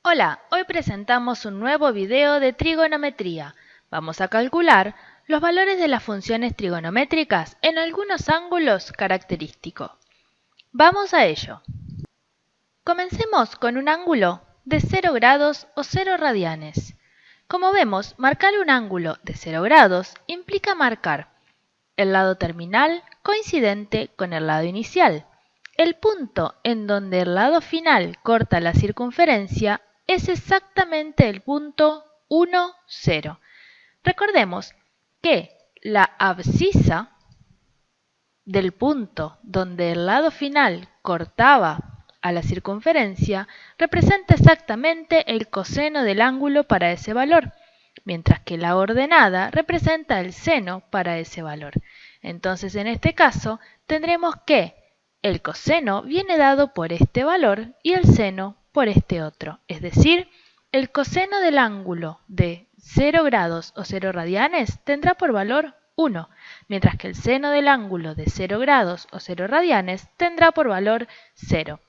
Hola, hoy presentamos un nuevo video de trigonometría. Vamos a calcular los valores de las funciones trigonométricas en algunos ángulos característicos. Vamos a ello. Comencemos con un ángulo de 0 grados o 0 radianes. Como vemos, marcar un ángulo de 0 grados implica marcar el lado terminal coincidente con el lado inicial. El punto en donde el lado final corta la circunferencia es exactamente el punto 1, 0. Recordemos que la abscisa del punto donde el lado final cortaba a la circunferencia representa exactamente el coseno del ángulo para ese valor, mientras que la ordenada representa el seno para ese valor. Entonces, en este caso, tendremos que el coseno viene dado por este valor y el seno por este otro. Es decir, el coseno del ángulo de 0 grados o 0 radianes tendrá por valor 1, mientras que el seno del ángulo de 0 grados o 0 radianes tendrá por valor 0.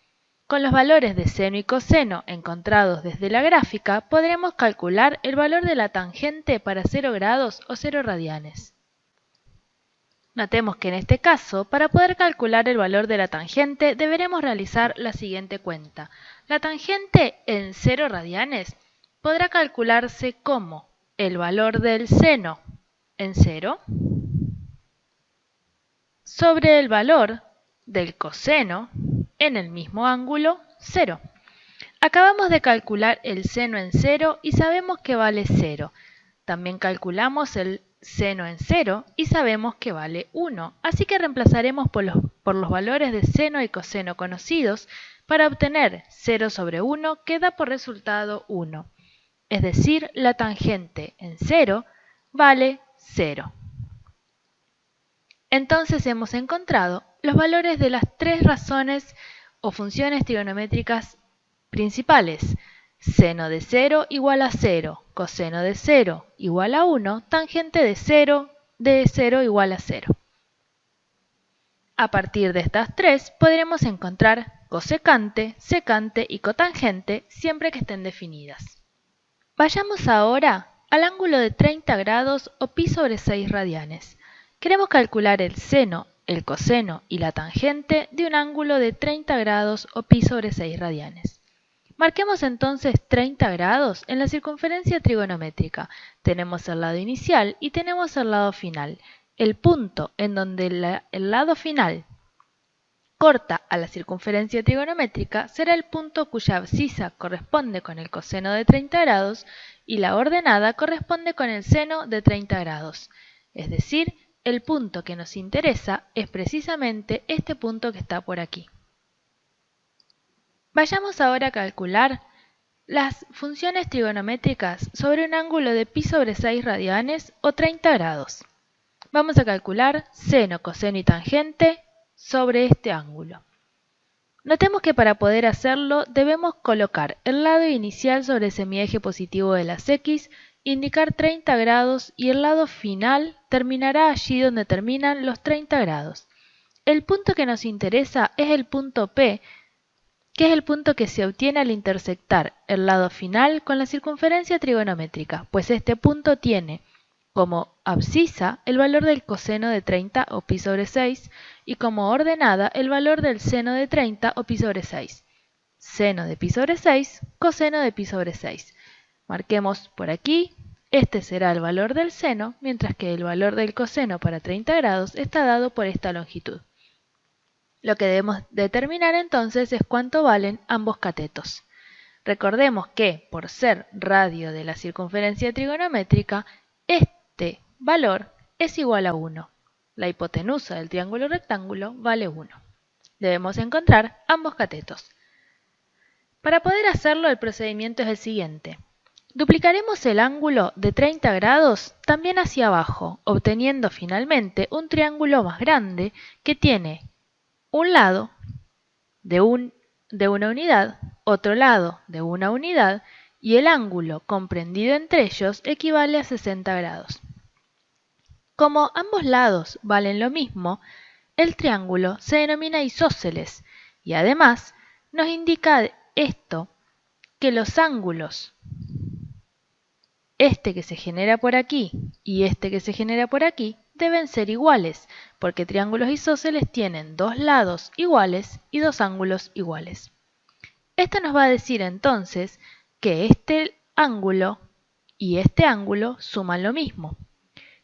Con los valores de seno y coseno encontrados desde la gráfica, podremos calcular el valor de la tangente para 0 grados o 0 radianes. Notemos que en este caso, para poder calcular el valor de la tangente, deberemos realizar la siguiente cuenta. La tangente en 0 radianes podrá calcularse como el valor del seno en 0 sobre el valor del coseno en el mismo ángulo 0. Acabamos de calcular el seno en 0 y sabemos que vale 0. También calculamos el seno en 0 y sabemos que vale 1. Así que reemplazaremos por los valores de seno y coseno conocidos para obtener 0 sobre 1 que da por resultado 1. Es decir, la tangente en 0 vale 0. Entonces hemos encontrado los valores de las tres razones o funciones trigonométricas principales. Seno de 0 igual a 0, coseno de 0 igual a 1, tangente de 0 igual a 0. A partir de estas tres podremos encontrar cosecante, secante y cotangente siempre que estén definidas. Vayamos ahora al ángulo de 30 grados o pi sobre 6 radianes. Queremos calcular el seno, el coseno y la tangente de un ángulo de 30 grados o pi sobre 6 radianes. Marquemos entonces 30 grados en la circunferencia trigonométrica. Tenemos el lado inicial y tenemos el lado final. El punto en donde el lado final corta a la circunferencia trigonométrica será el punto cuya abscisa corresponde con el coseno de 30 grados y la ordenada corresponde con el seno de 30 grados. Es decir, el punto que nos interesa es precisamente este punto que está por aquí. Vayamos ahora a calcular las funciones trigonométricas sobre un ángulo de pi sobre 6 radianes o 30 grados. Vamos a calcular seno, coseno y tangente sobre este ángulo. Notemos que para poder hacerlo debemos colocar el lado inicial sobre el semieje positivo de las x, indicar 30 grados y el lado final terminará allí donde terminan los 30 grados. El punto que nos interesa es el punto P, que es el punto que se obtiene al intersectar el lado final con la circunferencia trigonométrica, pues este punto tiene como abscisa el valor del coseno de 30 o pi sobre 6 y como ordenada el valor del seno de 30 o pi sobre 6. Seno de pi sobre 6, coseno de pi sobre 6. Marquemos por aquí, este será el valor del seno, mientras que el valor del coseno para 30 grados está dado por esta longitud. Lo que debemos determinar entonces es cuánto valen ambos catetos. Recordemos que, por ser radio de la circunferencia trigonométrica, este valor es igual a 1. La hipotenusa del triángulo rectángulo vale 1. Debemos encontrar ambos catetos. Para poder hacerlo, el procedimiento es el siguiente. Duplicaremos el ángulo de 30 grados también hacia abajo, obteniendo finalmente un triángulo más grande que tiene un lado de una unidad, otro lado de una unidad y el ángulo comprendido entre ellos equivale a 60 grados. Como ambos lados valen lo mismo, el triángulo se denomina isósceles y además nos indica esto que los ángulos, este que se genera por aquí y este que se genera por aquí, deben ser iguales, porque triángulos isósceles tienen dos lados iguales y dos ángulos iguales. Esto nos va a decir entonces que este ángulo y este ángulo suman lo mismo.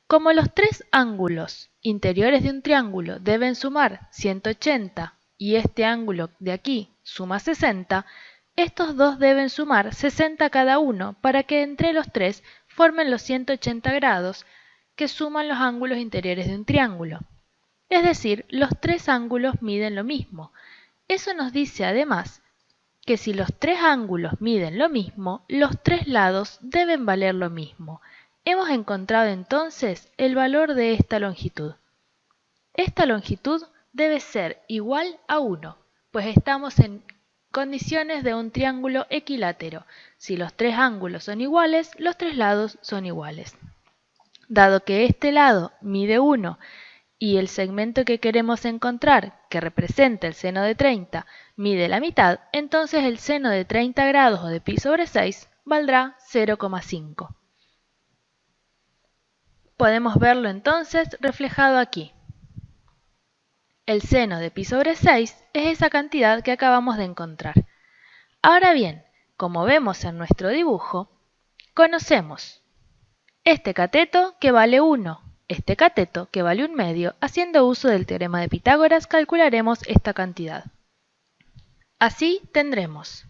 Como los tres ángulos interiores de un triángulo deben sumar 180 y este ángulo de aquí suma 60, estos dos deben sumar 60 cada uno para que entre los tres formen los 180 grados que suman los ángulos interiores de un triángulo. Es decir, los tres ángulos miden lo mismo. Eso nos dice además que si los tres ángulos miden lo mismo, los tres lados deben valer lo mismo. Hemos encontrado entonces el valor de esta longitud. Esta longitud debe ser igual a 1, pues estamos en condiciones de un triángulo equilátero. Si los tres ángulos son iguales, los tres lados son iguales. Dado que este lado mide 1 y el segmento que queremos encontrar, que representa el seno de 30, mide la mitad, entonces el seno de 30 grados o de pi sobre 6 valdrá 0,5. Podemos verlo entonces reflejado aquí. El seno de pi sobre 6 es esa cantidad que acabamos de encontrar. Ahora bien, como vemos en nuestro dibujo, conocemos este cateto que vale 1, este cateto que vale 1/2. Haciendo uso del teorema de Pitágoras calcularemos esta cantidad. Así tendremos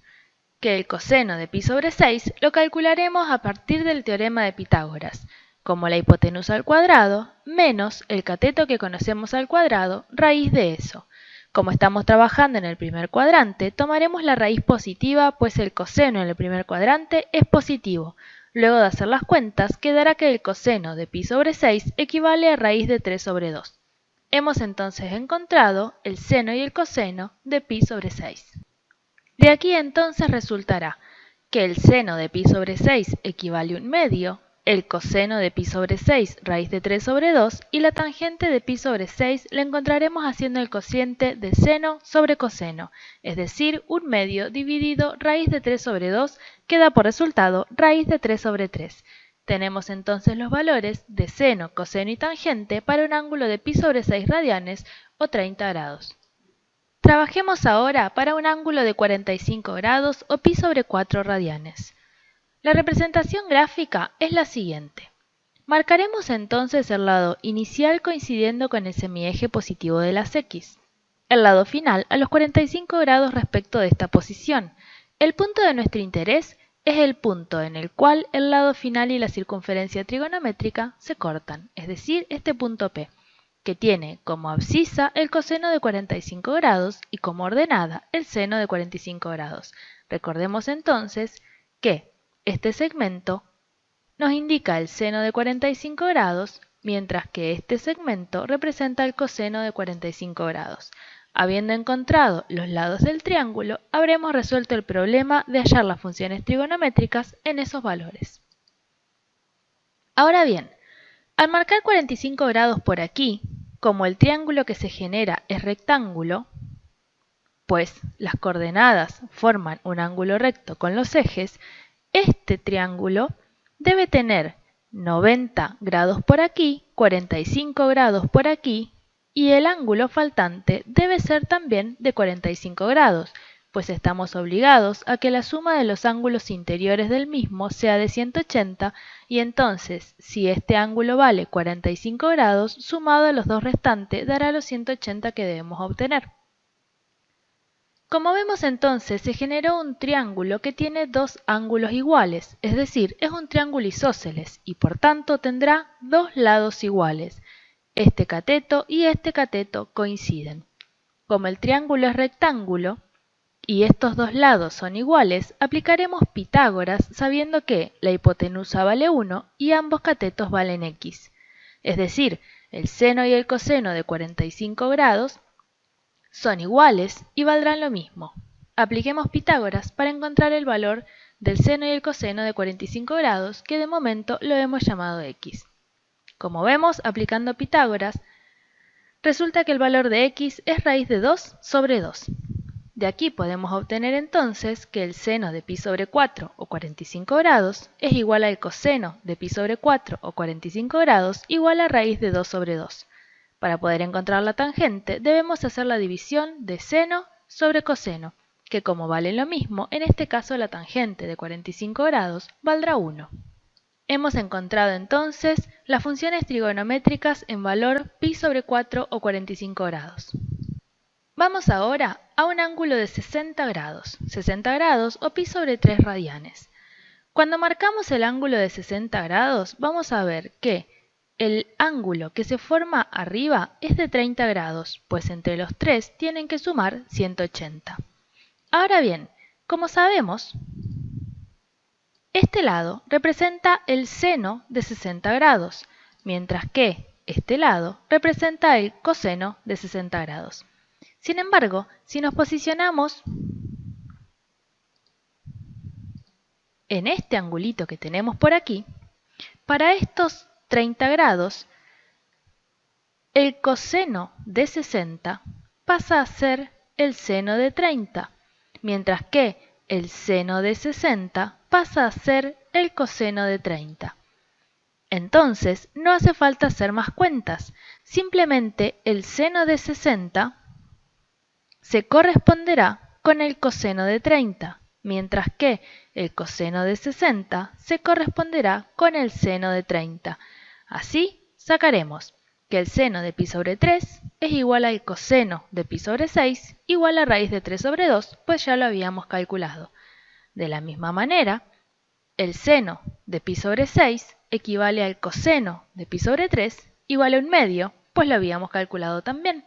que el coseno de pi sobre 6 lo calcularemos a partir del teorema de Pitágoras, como la hipotenusa al cuadrado, menos el cateto que conocemos al cuadrado, raíz de eso. Como estamos trabajando en el primer cuadrante, tomaremos la raíz positiva, pues el coseno en el primer cuadrante es positivo. Luego de hacer las cuentas, quedará que el coseno de pi sobre 6 equivale a raíz de 3 sobre 2. Hemos entonces encontrado el seno y el coseno de pi sobre 6. De aquí entonces resultará que el seno de pi sobre 6 equivale a 1/2, el coseno de pi sobre 6 raíz de 3 sobre 2 y la tangente de pi sobre 6 la encontraremos haciendo el cociente de seno sobre coseno, es decir, 1/2 dividido raíz de 3 sobre 2 que da por resultado raíz de 3 sobre 3. Tenemos entonces los valores de seno, coseno y tangente para un ángulo de pi sobre 6 radianes o 30 grados. Trabajemos ahora para un ángulo de 45 grados o pi sobre 4 radianes. La representación gráfica es la siguiente. Marcaremos entonces el lado inicial coincidiendo con el semieje positivo de las x. El lado final a los 45 grados respecto de esta posición. El punto de nuestro interés es el punto en el cual el lado final y la circunferencia trigonométrica se cortan, es decir, este punto P, que tiene como abscisa el coseno de 45 grados y como ordenada el seno de 45 grados. Recordemos entonces que este segmento nos indica el seno de 45 grados, mientras que este segmento representa el coseno de 45 grados. Habiendo encontrado los lados del triángulo, habremos resuelto el problema de hallar las funciones trigonométricas en esos valores. Ahora bien, al marcar 45 grados por aquí, como el triángulo que se genera es rectángulo, pues las coordenadas forman un ángulo recto con los ejes, este triángulo debe tener 90 grados por aquí, 45 grados por aquí y el ángulo faltante debe ser también de 45 grados, pues estamos obligados a que la suma de los ángulos interiores del mismo sea de 180 y entonces, si este ángulo vale 45 grados, sumado a los dos restantes dará los 180 que debemos obtener. Como vemos entonces, se generó un triángulo que tiene dos ángulos iguales, es decir, es un triángulo isósceles y por tanto tendrá dos lados iguales. Este cateto y este cateto coinciden. Como el triángulo es rectángulo y estos dos lados son iguales, aplicaremos Pitágoras sabiendo que la hipotenusa vale 1 y ambos catetos valen x. Es decir, el seno y el coseno de 45 grados son iguales y valdrán lo mismo. Apliquemos Pitágoras para encontrar el valor del seno y el coseno de 45 grados, que de momento lo hemos llamado x. Como vemos, aplicando Pitágoras, resulta que el valor de x es raíz de 2 sobre 2. De aquí podemos obtener entonces que el seno de pi sobre 4 o 45 grados es igual al coseno de pi sobre 4 o 45 grados igual a raíz de 2 sobre 2. Para poder encontrar la tangente debemos hacer la división de seno sobre coseno, que como vale lo mismo, en este caso la tangente de 45 grados valdrá 1. Hemos encontrado entonces las funciones trigonométricas en valor pi sobre 4 o 45 grados. Vamos ahora a un ángulo de 60 grados o pi sobre 3 radianes. Cuando marcamos el ángulo de 60 grados, vamos a ver que el ángulo que se forma arriba es de 30 grados, pues entre los tres tienen que sumar 180. Ahora bien, como sabemos, este lado representa el seno de 60 grados, mientras que este lado representa el coseno de 60 grados. Sin embargo, si nos posicionamos en este angulito que tenemos por aquí, para estos 30 grados, el coseno de 60 pasa a ser el seno de 30, mientras que el seno de 60 pasa a ser el coseno de 30. Entonces, no hace falta hacer más cuentas, simplemente el seno de 60 se corresponderá con el coseno de 30, mientras que el coseno de 60 se corresponderá con el seno de 30. Así, sacaremos que el seno de pi sobre 3 es igual al coseno de pi sobre 6 igual a raíz de 3 sobre 2, pues ya lo habíamos calculado. De la misma manera, el seno de pi sobre 6 equivale al coseno de pi sobre 3 igual a 1/2, pues lo habíamos calculado también.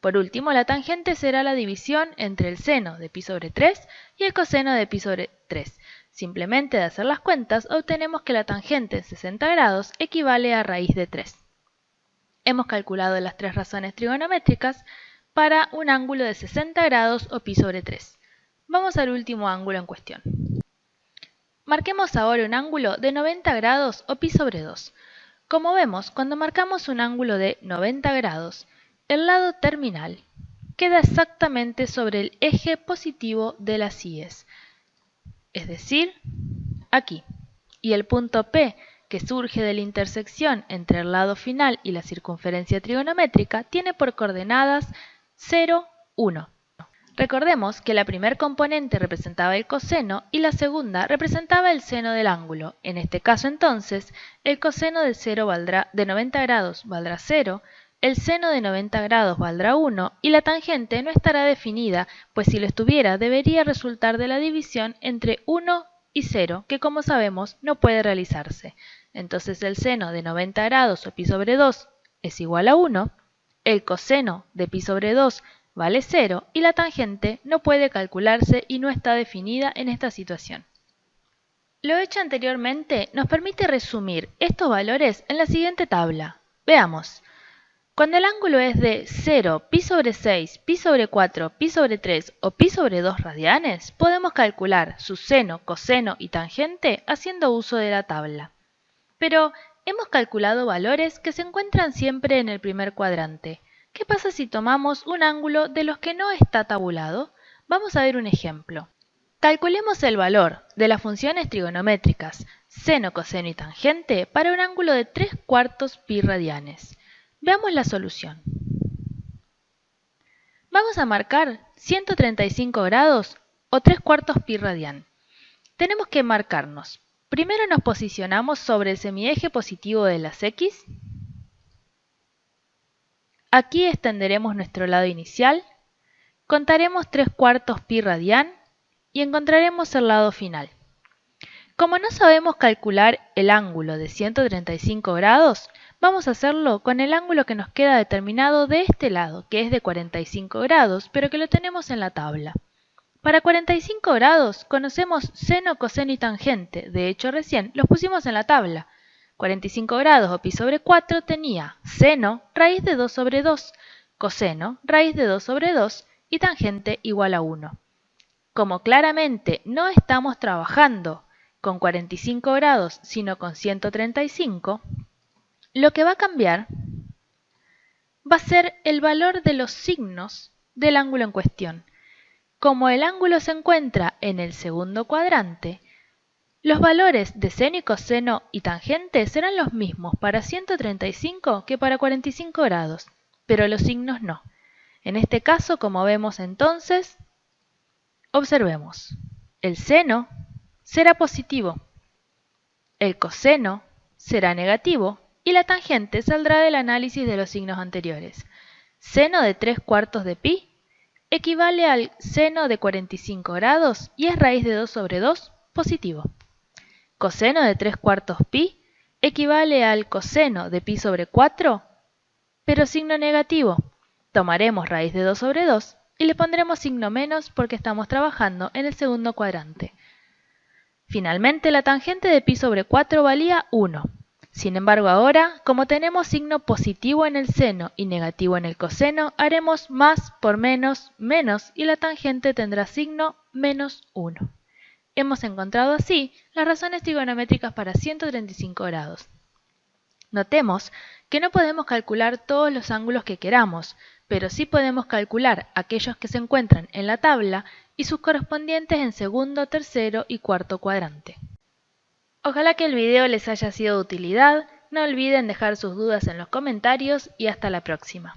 Por último, la tangente será la división entre el seno de pi sobre 3 y el coseno de pi sobre 3. Simplemente de hacer las cuentas, obtenemos que la tangente en 60 grados equivale a raíz de 3. Hemos calculado las tres razones trigonométricas para un ángulo de 60 grados o pi sobre 3. Vamos al último ángulo en cuestión. Marquemos ahora un ángulo de 90 grados o pi sobre 2. Como vemos, cuando marcamos un ángulo de 90 grados, el lado terminal queda exactamente sobre el eje positivo de las íes, es decir, aquí. Y el punto P, que surge de la intersección entre el lado final y la circunferencia trigonométrica, tiene por coordenadas 0, 1. Recordemos que la primer componente representaba el coseno y la segunda representaba el seno del ángulo. En este caso entonces, el coseno de 90 grados valdrá 0, el seno de 90 grados valdrá 1 y la tangente no estará definida, pues si lo estuviera debería resultar de la división entre 1 y 0, que como sabemos no puede realizarse. Entonces el seno de 90 grados o pi sobre 2 es igual a 1, el coseno de pi sobre 2 vale 0 y la tangente no puede calcularse y no está definida en esta situación. Lo hecho anteriormente nos permite resumir estos valores en la siguiente tabla. Veamos. Cuando el ángulo es de 0, pi sobre 6, pi sobre 4, pi sobre 3 o pi sobre 2 radianes, podemos calcular su seno, coseno y tangente haciendo uso de la tabla. Pero hemos calculado valores que se encuentran siempre en el primer cuadrante. ¿Qué pasa si tomamos un ángulo de los que no está tabulado? Vamos a ver un ejemplo. Calculemos el valor de las funciones trigonométricas seno, coseno y tangente para un ángulo de 3/4 pi radianes. Veamos la solución. Vamos a marcar 135 grados o 3/4 pi radian. Tenemos que marcarnos. Primero nos posicionamos sobre el semieje positivo de las x. Aquí extenderemos nuestro lado inicial, contaremos 3/4 pi radian y encontraremos el lado final. Como no sabemos calcular el ángulo de 135 grados, vamos a hacerlo con el ángulo que nos queda determinado de este lado, que es de 45 grados, pero que lo tenemos en la tabla. Para 45 grados conocemos seno, coseno y tangente, de hecho recién los pusimos en la tabla. 45 grados o pi sobre 4 tenía seno raíz de 2 sobre 2, coseno raíz de 2 sobre 2 y tangente igual a 1. Como claramente no estamos trabajando con 45 grados sino con 135, lo que va a cambiar va a ser el valor de los signos del ángulo en cuestión. Como el ángulo se encuentra en el segundo cuadrante, los valores de seno y coseno y tangente serán los mismos para 135 que para 45 grados, pero los signos no. En este caso, como vemos entonces, observemos, el seno será positivo, el coseno será negativo y la tangente saldrá del análisis de los signos anteriores. Seno de 3/4 de pi equivale al seno de 45 grados y es raíz de 2 sobre 2 positivo. Coseno de 3/4 pi equivale al coseno de pi sobre 4, pero signo negativo. Tomaremos raíz de 2 sobre 2 y le pondremos signo menos porque estamos trabajando en el segundo cuadrante. Finalmente, la tangente de pi sobre 4 valía 1. Sin embargo, ahora, como tenemos signo positivo en el seno y negativo en el coseno, haremos más por menos, menos, y la tangente tendrá signo menos 1. Hemos encontrado así las razones trigonométricas para 135 grados. Notemos que no podemos calcular todos los ángulos que queramos, pero sí podemos calcular aquellos que se encuentran en la tabla y sus correspondientes en segundo, tercero y cuarto cuadrante. Ojalá que el video les haya sido de utilidad, no olviden dejar sus dudas en los comentarios y hasta la próxima.